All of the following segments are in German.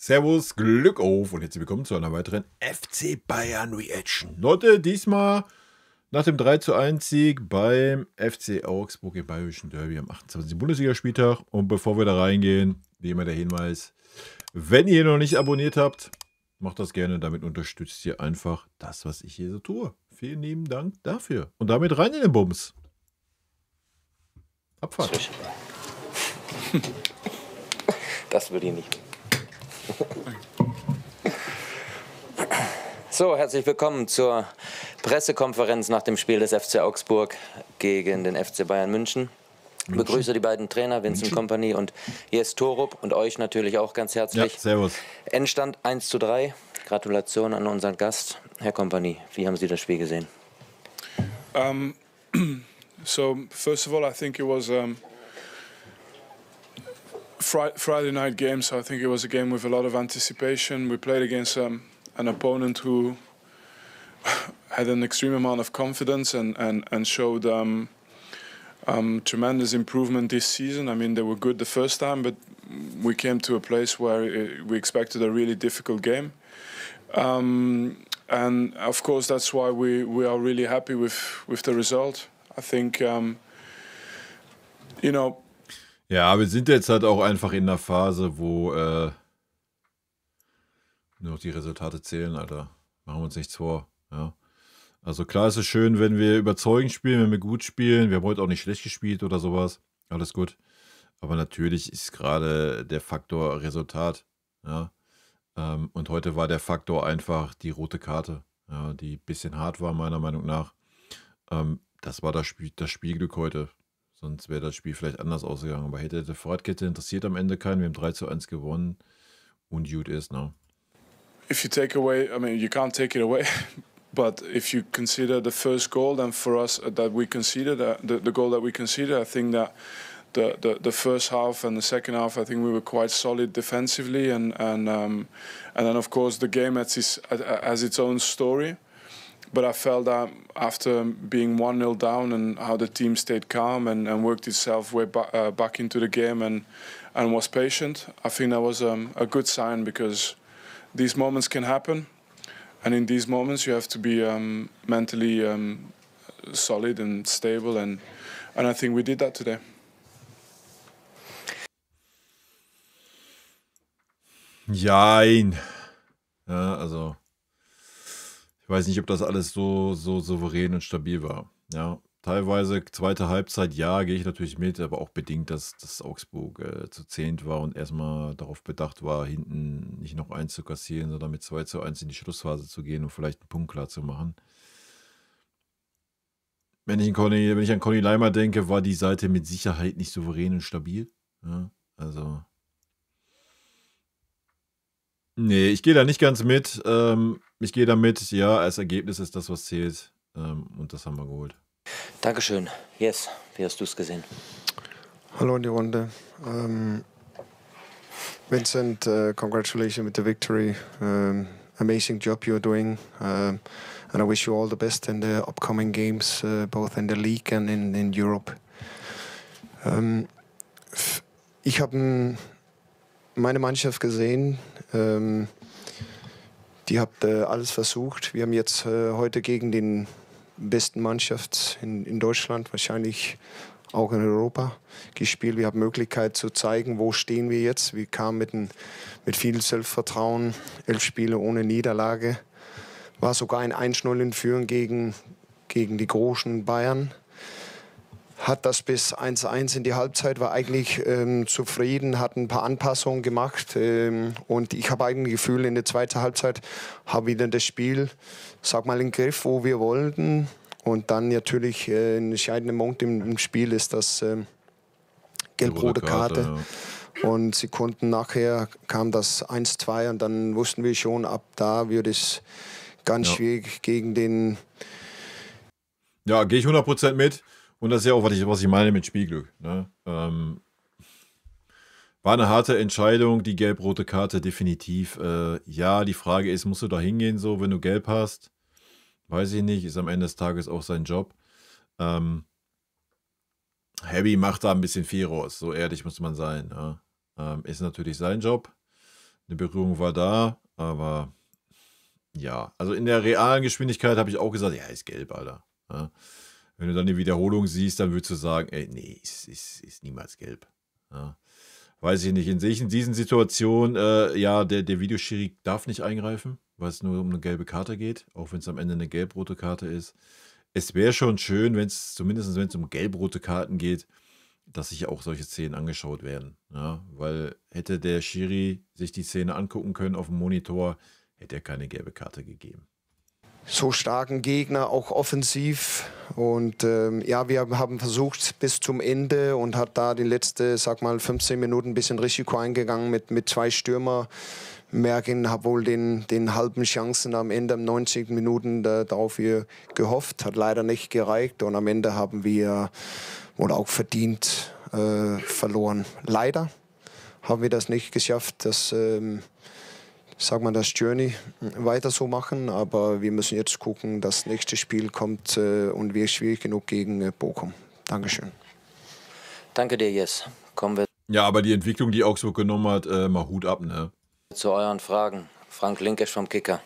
Servus, Glück auf und herzlich willkommen zu einer weiteren FC Bayern Reaction. Leute, diesmal nach dem 3:1 Sieg beim FC Augsburg im Bayerischen Derby am 28. Bundesligaspieltag. Und bevor wir da reingehen, wie immer der Hinweis, wenn ihr noch nicht abonniert habt, macht das gerne, damit unterstützt ihr einfach das, was ich hier so tue. Vielen lieben Dank dafür. Und damit rein in den Bums. Abfahrt. Das würde ich nicht. So, herzlich willkommen zur Pressekonferenz nach dem Spiel des FC Augsburg gegen den FC Bayern München. Ich begrüße die beiden Trainer, Vincent Kompany und Jes Torup, und euch natürlich auch ganz herzlich. Ja, servus. Endstand 1:3. Gratulation an unseren Gast. Herr Kompany, wie haben Sie das Spiel gesehen? So, first of all, I think it was Friday night game, so I think it was a game with a lot of anticipation. We played against an opponent who had an extreme amount of confidence and showed tremendous improvement this season. I mean, they were good the first time, but we came to a place where we expected a really difficult game. And of course, that's why we are really happy with the result. I think, you know. Ja, wir sind jetzt halt auch einfach in der Phase, wo nur noch die Resultate zählen, Alter. Machen wir uns nichts vor. Ja. Also klar ist es schön, wenn wir überzeugend spielen, wenn wir gut spielen. Wir haben heute auch nicht schlecht gespielt oder sowas. Alles gut. Aber natürlich ist gerade der Faktor Resultat. Ja. Und heute war der Faktor einfach die rote Karte, ja, die ein bisschen hart war, meiner Meinung nach. Das war das Spielglück heute. Sonst wäre das Spiel vielleicht anders ausgegangen. Aber hätte die Fahrradkette interessiert am Ende keinen. Wir haben 3:1 gewonnen. Und gut ist, ne? If you take away, I mean, you can't take it away. But if you consider the first goal, then for us that we conceded, the goal that we conceded, I think that the first half and the second half, I think we were quite solid defensively, and then of course the game has its own story. But I felt that after being 1-0 down and how the team stayed calm and worked itself way back into the game and was patient, I think that was a good sign, because these moments can happen. And in these moments you have to be mentally solid and stable, and I think we did that today. Jein. Ja, also ich weiß nicht, ob das alles so souverän und stabil war. Ja, teilweise zweite Halbzeit, ja, gehe ich natürlich mit, aber auch bedingt, dass das Augsburg zu 10 war und erstmal darauf bedacht war, hinten nicht noch 1 zu kassieren, sondern mit 2:1 in die Schlussphase zu gehen und vielleicht einen Punkt klar zu machen. Wenn ich an Conny Leimer denke, war die Seite mit Sicherheit nicht souverän und stabil. Ja, also nee, ich gehe da nicht ganz mit. Ich gehe da mit, ja, als Ergebnis ist das, was zählt. Und das haben wir geholt. Dankeschön. Yes, wie hast du es gesehen? Hallo in die Runde. Vincent, congratulations with the victory. Amazing job you're doing. And I wish you all the best in the upcoming games, both in the league and in Europe. Ich habe meine Mannschaft gesehen. Die hat alles versucht. Wir haben jetzt heute gegen den besten Mannschaft in Deutschland, wahrscheinlich auch in Europa, gespielt. Wir haben Möglichkeit zu zeigen, wo stehen wir jetzt. Wir kamen mit viel Selbstvertrauen, 11 Spiele ohne Niederlage. War sogar ein 1:0 in Führung gegen die großen Bayern. Hat das bis 1:1 in die Halbzeit, war eigentlich zufrieden, hat ein paar Anpassungen gemacht, und ich habe eigentlich das Gefühl, in der zweiten Halbzeit habe wieder das Spiel, sag mal, im Griff, wo wir wollten. Und dann natürlich ein entscheidender Punkt im Spiel ist das gelb-rote Karte. Ja. Und Sekunden nachher kam das 1:2 und dann wussten wir schon, ab da wird es ganz schwierig gegen den... Ja, gehe ich 100% mit. Und das ist ja auch, was ich meine mit Spielglück. Ne? War eine harte Entscheidung, die gelb-rote Karte, definitiv. Ja, die Frage ist, musst du da hingehen, so, wenn du gelb hast? Weiß ich nicht, ist am Ende des Tages auch sein Job. Heavy macht da ein bisschen viel raus, so ehrlich muss man sein. Ja? Ist natürlich sein Job. Eine Berührung war da, aber ja, also in der realen Geschwindigkeit habe ich auch gesagt, ja, ist gelb, Alter. Ja. Wenn du dann die Wiederholung siehst, dann würdest du sagen, ey, nee, ist niemals gelb. Ja. Weiß ich nicht. In diesen Situationen, ja, der Videoschiri darf nicht eingreifen, weil es nur um eine gelbe Karte geht, auch wenn es am Ende eine gelb-rote Karte ist. Es wäre schon schön, zumindest wenn es um gelb-rote Karten geht, dass sich auch solche Szenen angeschaut werden. Ja, weil hätte der Schiri sich die Szene angucken können auf dem Monitor, hätte er keine gelbe Karte gegeben. So starken Gegner, auch offensiv. Und ja, wir haben versucht bis zum Ende und hat da die letzte, sag mal, 15 Minuten ein bisschen Risiko eingegangen mit 2 Stürmer. Merken, habe wohl den halben Chancen am Ende, am 90 Minuten darauf gehofft. Hat leider nicht gereicht und am Ende haben wir wohl auch verdient verloren. Leider haben wir das nicht geschafft, das Journey weiter so machen, aber wir müssen jetzt gucken, das nächste Spiel kommt und wir schwierig genug gegen Bochum. Dankeschön. Danke dir, Jes. Kommen wir Ja, aber die Entwicklung, die Augsburg genommen hat, mal Hut ab, ne? zu euren Fragen. Frank Linkesch vom Kicker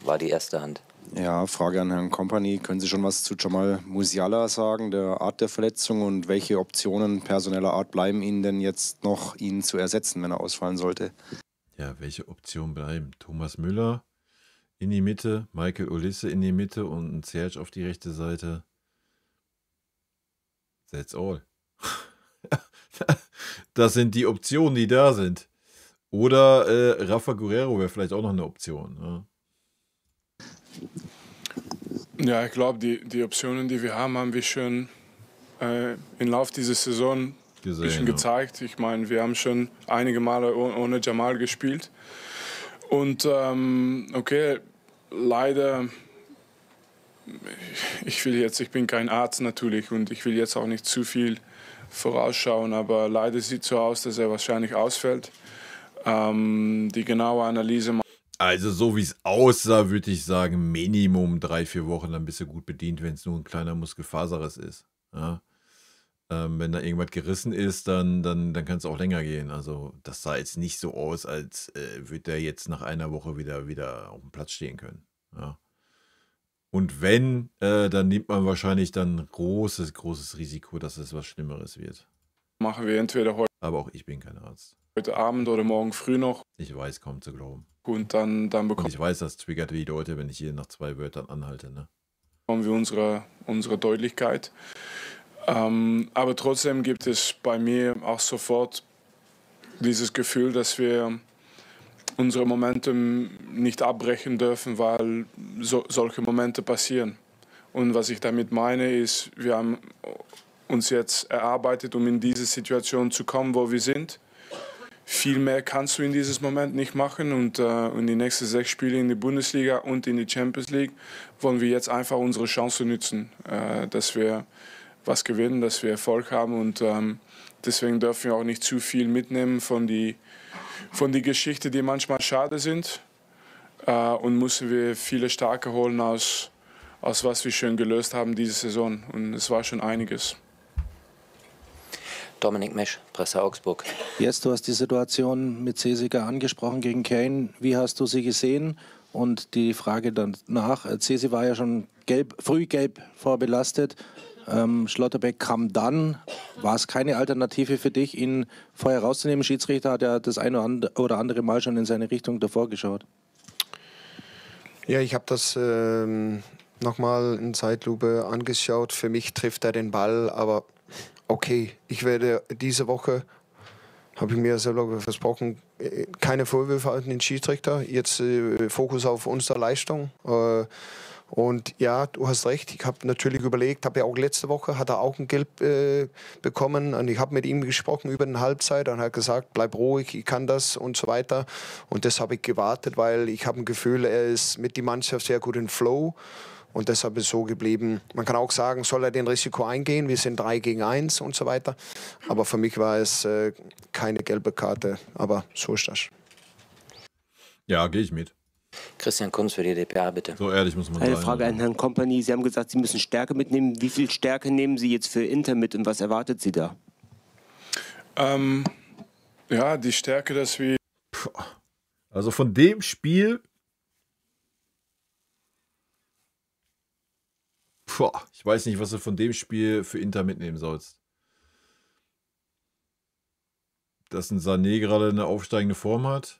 war die erste Hand. Ja, Frage an Herrn Kompany. Können Sie schon was zu Jamal Musiala sagen, der Art der Verletzung, und welche Optionen personeller Art bleiben Ihnen denn jetzt noch, ihn zu ersetzen, wenn er ausfallen sollte? Ja, welche Optionen bleiben? Thomas Müller in die Mitte, Michael Olisse in die Mitte und ein Serge auf die rechte Seite. That's all. Das sind die Optionen, die da sind. Oder Rafa Guerrero wäre vielleicht auch noch eine Option. Ne? Ja, ich glaube, die Optionen, die wir haben wir schon im Laufe dieser Saison Gesehen, gezeigt. Ich meine, wir haben schon einige Male ohne Jamal gespielt. Und okay, leider, ich bin kein Arzt natürlich und ich will jetzt auch nicht zu viel vorausschauen, aber leider sieht es so aus, dass er wahrscheinlich ausfällt. Die genaue Analyse. Also so wie es aussah, würde ich sagen, Minimum 3-4 Wochen, dann bist du gut bedient, wenn es nur ein kleiner Muskelfaserriss ist. Ja? Wenn da irgendwas gerissen ist, dann kann es auch länger gehen. Also das sah jetzt nicht so aus, als würde er jetzt nach einer Woche wieder auf dem Platz stehen können. Ja? Und wenn, dann nimmt man wahrscheinlich dann großes Risiko, dass es was Schlimmeres wird. Machen wir entweder Aber auch ich bin kein Arzt. heute Abend oder morgen früh noch. Ich weiß, kaum zu glauben. Und dann Und bekommen ich weiß, das triggert die Leute, wenn ich hier nach 2 Wörtern anhalte. Ne? wir unsere Deutlichkeit. Aber trotzdem gibt es bei mir auch sofort dieses Gefühl, dass wir unsere Momentum nicht abbrechen dürfen, weil solche Momente passieren. Und was ich damit meine ist, wir haben uns jetzt erarbeitet, um in diese Situation zu kommen, wo wir sind. Viel mehr kannst du in diesem Moment nicht machen und die nächsten 6 Spiele in die Bundesliga und in die Champions League wollen wir jetzt einfach unsere Chance nutzen, dass wir was gewinnen, dass wir Erfolg haben und deswegen dürfen wir auch nicht zu viel mitnehmen von die Geschichte, die manchmal schade sind und müssen wir viele Starke holen aus was wir schon gelöst haben diese Saison und es war schon einiges. Dominik Mesch, Presse Augsburg. Jetzt, du hast die Situation mit Cesiger angesprochen gegen Kane. Wie hast du sie gesehen? Und die Frage danach, Cesi war ja schon früh gelb vorbelastet. Schlotterbeck kam dann. War es keine Alternative für dich, ihn vorher rauszunehmen? Schiedsrichter hat ja das eine oder andere Mal schon in seine Richtung davor geschaut. Ja, ich habe das nochmal in Zeitlupe angeschaut. Für mich trifft er den Ball, aber okay, ich werde diese Woche, habe ich mir selber versprochen, keine Vorwürfe an den Schiedsrichter. Jetzt Fokus auf unsere Leistung. Und ja, du hast recht, ich habe natürlich überlegt, habe ja auch letzte Woche, hat er auch ein Gelb bekommen und ich habe mit ihm gesprochen über eine Halbzeit und er hat gesagt, bleib ruhig, ich kann das und so weiter. Und das habe ich gewartet, weil ich habe ein Gefühl, er ist mit der Mannschaft sehr gut im Flow und deshalb ist es so geblieben. Man kann auch sagen, soll er den Risiko eingehen, wir sind 3 gegen 1 und so weiter. Aber für mich war es keine gelbe Karte, aber so ist das. Ja, gehe ich mit. Christian Kunz für die dpa, bitte. So ehrlich muss man sein. Eine Frage an Herrn Kompany. Sie haben gesagt, Sie müssen Stärke mitnehmen. Wie viel Stärke nehmen Sie jetzt für Inter mit und was erwartet Sie da? Ja, die Stärke, dass wir... Also von dem Spiel, ich weiß nicht, was du von dem Spiel für Inter mitnehmen sollst. Dass ein Sané gerade eine aufsteigende Form hat,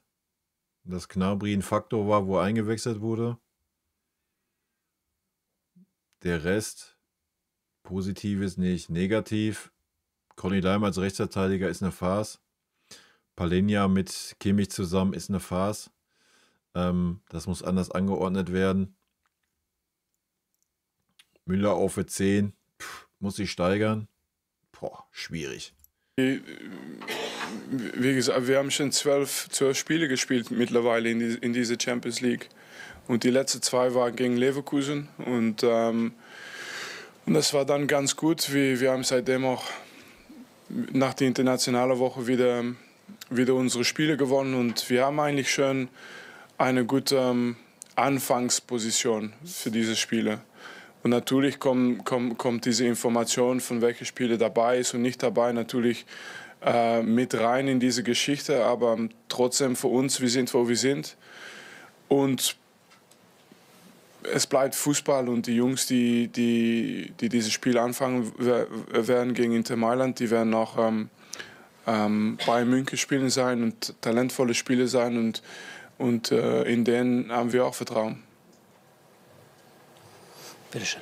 dass Gnabry ein Faktor war, wo er eingewechselt wurde. Der Rest, Positives nicht, negativ. Conny Daim als Rechtsverteidiger ist eine Farce. Palhinha mit Kimmich zusammen ist eine Farce. Das muss anders angeordnet werden. Müller auf für 10. Muss sich steigern. Schwierig. Wie gesagt, wir haben schon 12 Spiele gespielt mittlerweile in dieser Champions League. Und die letzten 2 waren gegen Leverkusen. Und das war dann ganz gut. Wir haben seitdem auch nach der internationalen Woche wieder unsere Spiele gewonnen. Und wir haben eigentlich schon eine gute Anfangsposition für diese Spiele. Und natürlich kommt diese Information, von welchen Spiele dabei ist und nicht dabei, natürlich mit rein in diese Geschichte. Aber trotzdem für uns, wir sind, wo wir sind. Und es bleibt Fußball und die Jungs, die dieses Spiel anfangen werden gegen Inter Mailand, die werden auch Bayern München spielen sein und talentvolle Spiele sein. Und in denen haben wir auch Vertrauen. Bitteschön.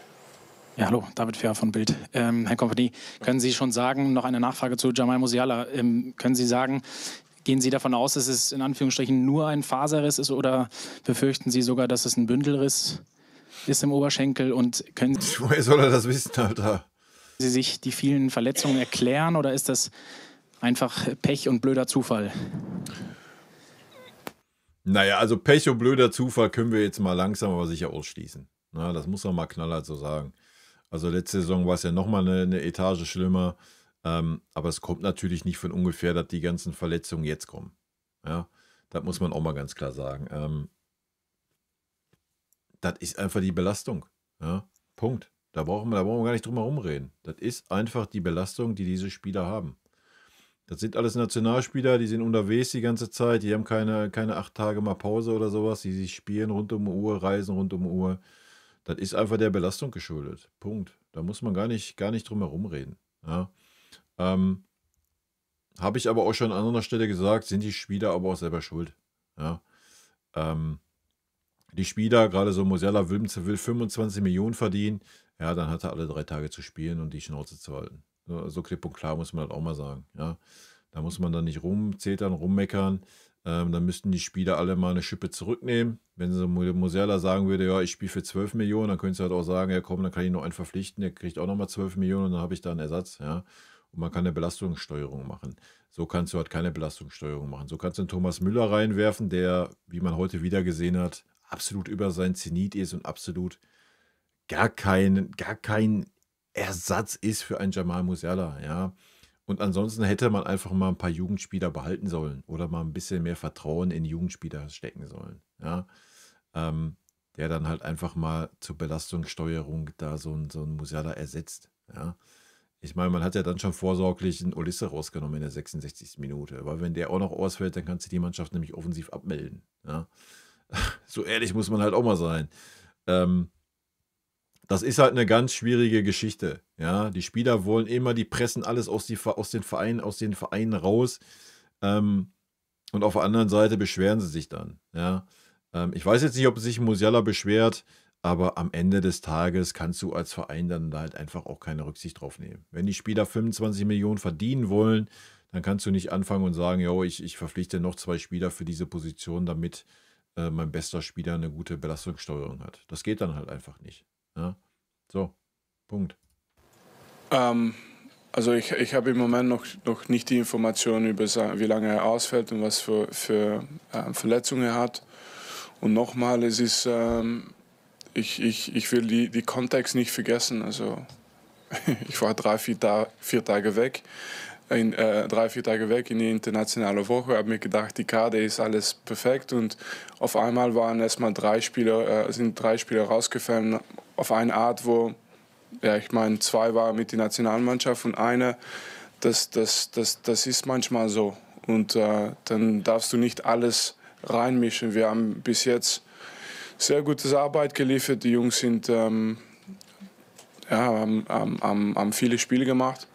Ja, hallo, David Fehr von Bild. Herr Kompanie, können Sie schon sagen, noch eine Nachfrage zu Jamal Musiala, können Sie sagen, gehen Sie davon aus, dass es in Anführungsstrichen nur ein Faserriss ist oder befürchten Sie sogar, dass es ein Bündelriss ist im Oberschenkel? Und können Woher soll er das wissen, Alter? Sie sich die vielen Verletzungen erklären oder ist das einfach Pech und blöder Zufall? Naja, also Pech und blöder Zufall können wir jetzt mal langsam aber sicher ausschließen. Na, das muss man mal knallhart so sagen. Also letzte Saison war es ja nochmal eine Etage schlimmer. Aber es kommt natürlich nicht von ungefähr, dass die ganzen Verletzungen jetzt kommen. Ja, das muss man auch mal ganz klar sagen. Das ist einfach die Belastung. Ja, Punkt. Da brauchen wir gar nicht drum herum reden. Das ist einfach die Belastung, die diese Spieler haben. Das sind alles Nationalspieler, die sind unterwegs die ganze Zeit. Die haben keine 8 Tage mal Pause oder sowas. Die sich spielen rund um die Uhr, reisen rund um die Uhr. Das ist einfach der Belastung geschuldet. Punkt. Da muss man gar nicht drum herum reden. Ja. Habe ich aber auch schon an anderer Stelle gesagt, sind die Spieler aber auch selber schuld. Ja. Die Spieler, gerade so Musiala will 25 Millionen verdienen, ja, dann hat er alle 3 Tage zu spielen und die Schnauze zu halten. So klipp und klar muss man das auch mal sagen. Ja. Da muss man dann nicht rumzetern, rummeckern. Dann müssten die Spieler alle mal eine Schippe zurücknehmen. Wenn so Musiala sagen würde, ja, ich spiele für 12 Millionen, dann könnte sie halt auch sagen, ja komm, dann kann ich noch einen verpflichten, der kriegt auch nochmal 12 Millionen und dann habe ich da einen Ersatz. Ja. Und man kann eine Belastungssteuerung machen. So kannst du halt keine Belastungssteuerung machen. So kannst du einen Thomas Müller reinwerfen, der, wie man heute wieder gesehen hat, absolut über sein Zenit ist und absolut gar kein Ersatz ist für einen Jamal Musiala. Ja. Und ansonsten hätte man einfach mal ein paar Jugendspieler behalten sollen oder mal ein bisschen mehr Vertrauen in Jugendspieler stecken sollen. Ja. Der dann halt einfach mal zur Belastungssteuerung da so ein Musiala ersetzt. Ja. Ich meine, man hat ja dann schon vorsorglich einen Olisse rausgenommen in der 66. Minute. Weil wenn der auch noch ausfällt, dann kannst du die Mannschaft nämlich offensiv abmelden. Ja. So ehrlich muss man halt auch mal sein. Das ist halt eine ganz schwierige Geschichte. Ja, die Spieler wollen immer, die pressen alles aus den Vereinen raus. Und auf der anderen Seite beschweren sie sich dann. Ja, ich weiß jetzt nicht, ob sich Musiala beschwert, aber am Ende des Tages kannst du als Verein dann halt einfach auch keine Rücksicht drauf nehmen. Wenn die Spieler 25 Millionen verdienen wollen, dann kannst du nicht anfangen und sagen, jo, ich verpflichte noch 2 Spieler für diese Position, damit mein bester Spieler eine gute Belastungssteuerung hat. Das geht dann halt einfach nicht. Ja? So, Punkt. Also ich habe im Moment noch nicht die Informationen über wie lange er ausfällt und was für Verletzungen er hat. Und nochmal, es ist, ich will die Kontext nicht vergessen. Also ich war 3-4 Tage weg. 3-4 Tage weg in die internationale Woche, habe mir gedacht, die Kader ist alles perfekt und auf einmal waren erstmal 3 Spieler rausgefallen auf eine Art, wo, ja, ich meine, 2 waren mit der Nationalmannschaft und eine, das ist manchmal so und dann darfst du nicht alles reinmischen. Wir haben bis jetzt sehr gute Arbeit geliefert. Die Jungs sind, haben viele Spiele gemacht.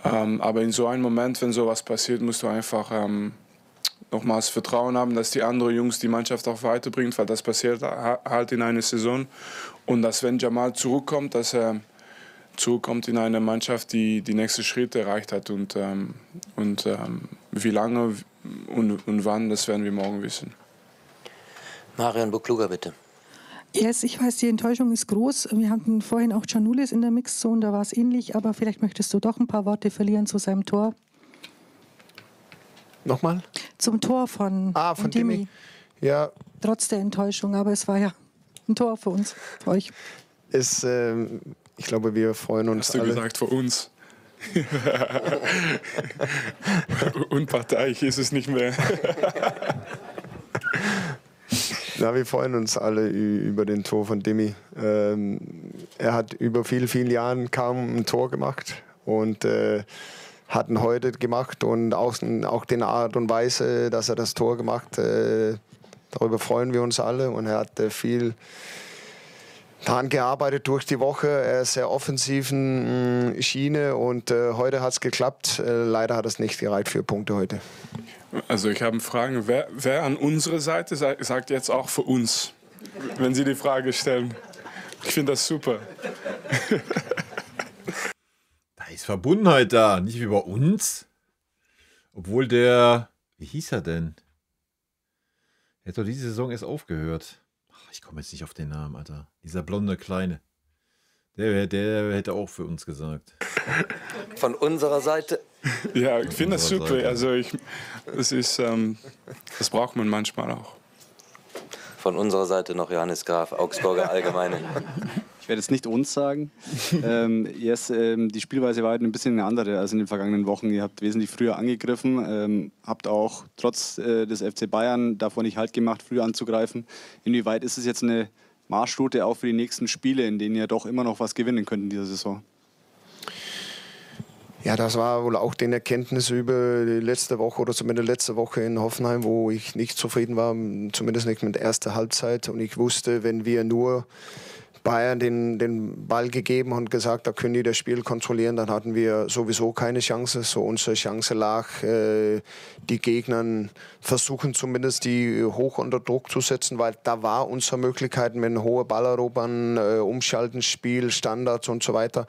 Aber in so einem Moment, wenn sowas passiert, musst du einfach nochmals Vertrauen haben, dass die anderen Jungs die Mannschaft auch weiterbringt, weil das passiert halt in einer Saison. Und dass, wenn Jamal zurückkommt, dass er zurückkommt in eine Mannschaft, die die nächsten Schritte erreicht hat. Und wie lange und wann, das werden wir morgen wissen. Marion Bukluga, bitte. Yes, ich weiß, die Enttäuschung ist groß. Wir hatten vorhin auch Giannoulis in der Mixzone, da war es ähnlich. Aber vielleicht möchtest du doch ein paar Worte verlieren zu seinem Tor. Nochmal? Zum Tor von Dimi. Ja. Trotz der Enttäuschung, aber es war ja ein Tor für uns, für euch. Ich glaube, wir freuen uns alle. Hast du gesagt, für uns? Unparteiisch ist es nicht mehr. Ja, wir freuen uns alle über den Tor von Dimi. Er hat über viele Jahre kaum ein Tor gemacht und hat ihn heute gemacht und auch die Art und Weise, dass er das Tor gemacht hat, darüber freuen wir uns alle und er hat viel daran gearbeitet durch die Woche. Er ist sehr offensiven Schiene und heute hat es geklappt. Leider hat es nicht gereicht für Punkte heute. Also ich habe Fragen. Wer an unserer Seite sagt jetzt auch für uns, wenn Sie die Frage stellen? Ich finde das super. Da ist Verbundenheit da, nicht wie bei uns. Obwohl wie hieß er denn? Er hat doch diese Saison erst aufgehört. Ach, ich komme jetzt nicht auf den Namen, Alter. Dieser blonde Kleine. Der hätte auch für uns gesagt. Von unserer Seite? Ja, ich finde das super. Also das braucht man manchmal auch. Von unserer Seite noch Johannes Graf, Augsburger Allgemeine. Ich werde jetzt nicht uns sagen. Die Spielweise war halt ein bisschen eine andere als in den vergangenen Wochen. Ihr habt wesentlich früher angegriffen, habt auch trotz des FC Bayern davor nicht Halt gemacht, früh anzugreifen. Inwieweit ist es jetzt eine Marschroute auch für die nächsten Spiele, in denen ihr doch immer noch was gewinnen könnt in dieser Saison? Ja, das war wohl auch die Erkenntnis über die letzte Woche oder zumindest letzte Woche in Hoffenheim, wo ich nicht zufrieden war, zumindest nicht mit der ersten Halbzeit. Und ich wusste, wenn wir nur Bayern den Ball gegeben und gesagt, da können die das Spiel kontrollieren, dann hatten wir sowieso keine Chance. So unsere Chance lag, die Gegner versuchen zumindest die hoch unter Druck zu setzen, weil da war unsere Möglichkeit mit hohe Ballerobern, Umschalten, Spiel, Standards und so weiter.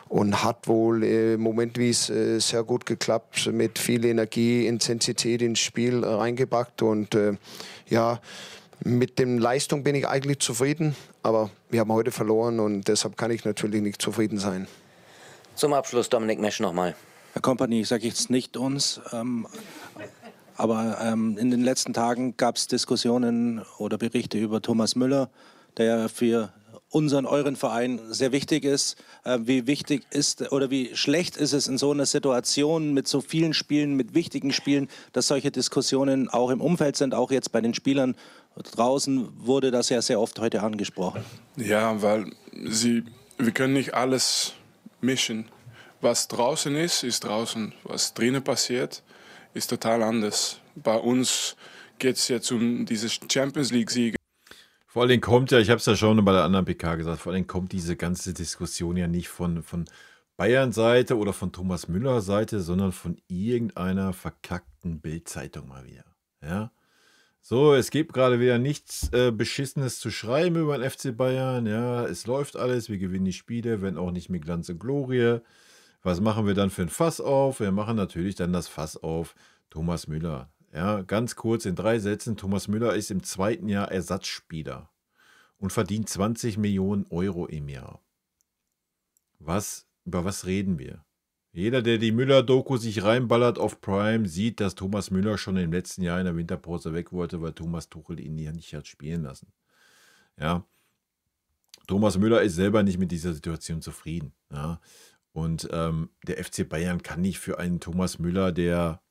Und hat wohl momentweise sehr gut geklappt, mit viel Energie, Intensität ins Spiel reingepackt. Und mit der Leistung bin ich eigentlich zufrieden, aber wir haben heute verloren und deshalb kann ich natürlich nicht zufrieden sein. Zum Abschluss Dominik Mesch nochmal. Herr Kompany, ich sage jetzt nicht uns, aber in den letzten Tagen gab es Diskussionen oder Berichte über Thomas Müller, der ja für euren Verein sehr wichtig ist. Wie wichtig ist oder wie schlecht ist es in so einer Situation mit so vielen Spielen, mit wichtigen Spielen, dass solche Diskussionen auch im Umfeld sind, auch jetzt bei den Spielern draußen wurde das ja sehr oft heute angesprochen. Ja, weil wir können nicht alles mischen. Was draußen ist draußen. Was drinnen passiert, ist total anders. Bei uns geht es jetzt um diese Champions-League-Siege. Vor allem kommt ich habe es ja schon bei der anderen PK gesagt, vor allem kommt diese ganze Diskussion ja nicht von Bayern-Seite oder von Thomas Müller-Seite, sondern von irgendeiner verkackten Bild-Zeitung mal wieder. Ja? So, es gibt gerade wieder nichts Beschissenes zu schreiben über den FC Bayern. Ja, es läuft alles, wir gewinnen die Spiele, wenn auch nicht mit Glanz und Glorie. Was machen wir dann für ein Fass auf? Wir machen natürlich dann das Fass auf Thomas Müller. Ja, ganz kurz in 3 Sätzen. Thomas Müller ist im 2. Jahr Ersatzspieler und verdient 20 Millionen Euro im Jahr. Über was reden wir? Jeder, der die Müller-Doku sich reinballert auf Prime, sieht, dass Thomas Müller schon im letzten Jahr in der Winterpause weg wollte, weil Thomas Tuchel ihn nicht hat spielen lassen. Ja. Thomas Müller ist selber nicht mit dieser Situation zufrieden. Ja. Und der FC Bayern kann nicht für einen Thomas Müller, der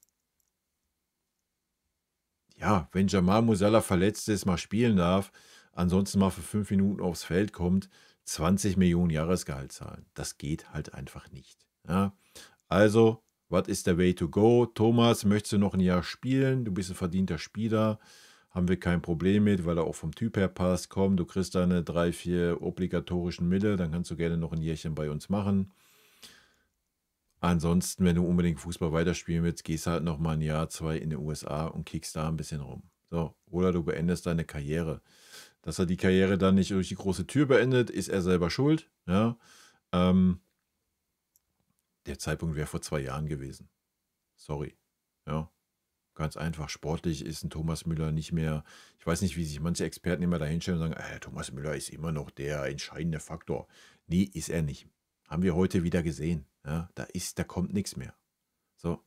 wenn Jamal Musiala verletzt ist, mal spielen darf, ansonsten mal für 5 Minuten aufs Feld kommt, 20 Millionen Jahresgehalt zahlen. Das geht halt einfach nicht. Ja. Also, was ist der Way to go? Thomas, möchtest du noch ein Jahr spielen? Du bist ein verdienter Spieler. haben wir kein Problem mit, weil er auch vom Typ her passt. Komm, du kriegst deine 3, 4 obligatorischen Mille, dann kannst du gerne noch ein Jährchen bei uns machen. Ansonsten, wenn du unbedingt Fußball weiterspielen willst, gehst halt noch mal ein Jahr, 2 in den USA und kickst da ein bisschen rum. So, oder du beendest deine Karriere. Dass er die Karriere dann nicht durch die große Tür beendet, ist er selber schuld. Ja. Der Zeitpunkt wäre vor 2 Jahren gewesen. Sorry. Ja. Ganz einfach, sportlich ist ein Thomas Müller nicht mehr, ich weiß nicht, wie sich manche Experten immer dahinstellen und sagen, Thomas Müller ist immer noch der entscheidende Faktor. Nee, ist er nicht. Haben wir heute wieder gesehen. Ja, da kommt nichts mehr. So,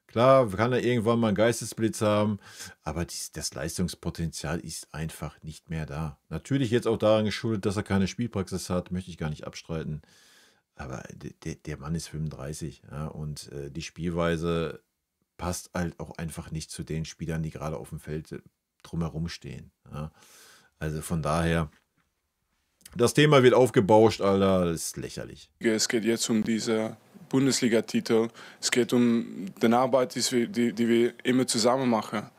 klar, kann er irgendwann mal einen Geistesblitz haben, aber das Leistungspotenzial ist einfach nicht mehr da. Natürlich jetzt auch daran geschuldet, dass er keine Spielpraxis hat, möchte ich gar nicht abstreiten. Aber der Mann ist 35, ja, und die Spielweise passt halt auch einfach nicht zu den Spielern, die gerade auf dem Feld drumherum stehen. Ja. Also von daher, das Thema wird aufgebauscht, Alter, das ist lächerlich. Es geht jetzt um diese Bundesliga-Titel. Es geht um die Arbeit, die wir immer zusammen machen.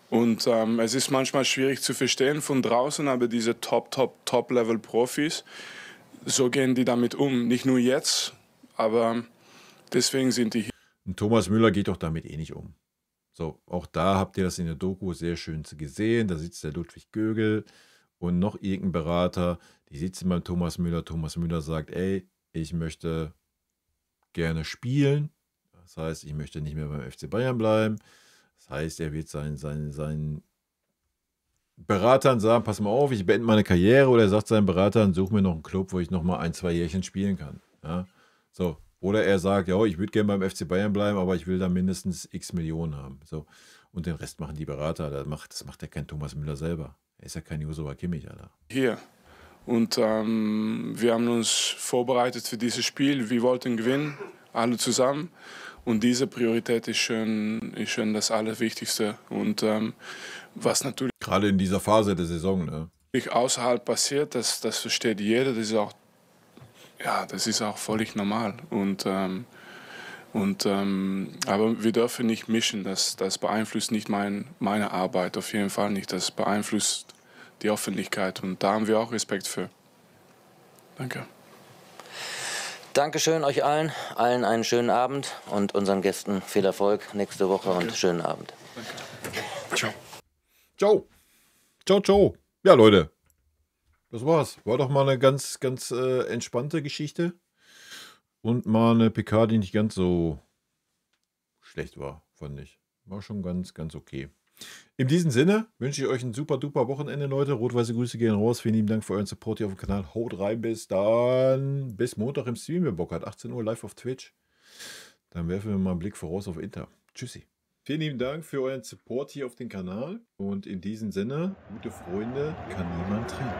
Und es ist manchmal schwierig zu verstehen von draußen, aber diese Top-Level-Profis, so gehen die damit um. Nicht nur jetzt, aber deswegen sind die hier. Und Thomas Müller geht doch damit eh nicht um. So, auch da habt ihr das in der Doku sehr schön gesehen. Da sitzt der Ludwig Gögel und noch irgendein Berater. Die sitzen beim Thomas Müller. Thomas Müller sagt, ey, ich möchte gerne spielen. Das heißt, ich möchte nicht mehr beim FC Bayern bleiben. Das heißt, er wird seinen Beratern sagen, pass mal auf, ich beende meine Karriere. Oder er sagt seinen Beratern, such mir noch einen Club, wo ich noch mal 1, 2 Jährchen spielen kann. Ja, so. Oder er sagt, ja, ich würde gerne beim FC Bayern bleiben, aber ich will da mindestens x Millionen haben. So. Und den Rest machen die Berater. Das macht ja kein Thomas Müller selber. Er ist ja kein Joshua Kimmich, Alter. Hier. Und wir haben uns vorbereitet für dieses Spiel. Wir wollten gewinnen, alle zusammen. Und diese Priorität ist schon das Allerwichtigste. Und was natürlich gerade in dieser Phase der Saison, ne? Außerhalb passiert, das versteht jeder. Das ist auch völlig normal. Aber wir dürfen nicht mischen. Das beeinflusst nicht meine Arbeit, auf jeden Fall nicht. Das beeinflusst die Öffentlichkeit und da haben wir auch Respekt für. Danke. Dankeschön euch allen. Allen einen schönen Abend und unseren Gästen viel Erfolg nächste Woche. Danke. Und schönen Abend. Danke. Ciao. Ciao. Ciao, ciao. Ja, Leute. Das war's. War doch mal eine ganz, ganz entspannte Geschichte. Und mal eine PK, die nicht ganz so schlecht war, fand ich. War schon ganz, ganz okay. In diesem Sinne wünsche ich euch ein super duper Wochenende, Leute. Rot-weiße Grüße gehen raus. Vielen lieben Dank für euren Support hier auf dem Kanal. Haut rein, bis dann. Bis Montag im Stream, wer Bock hat. 18 Uhr live auf Twitch. Dann werfen wir mal einen Blick voraus auf Inter. Tschüssi. Vielen lieben Dank für euren Support hier auf dem Kanal. Und in diesem Sinne, gute Freunde kann niemand trennen.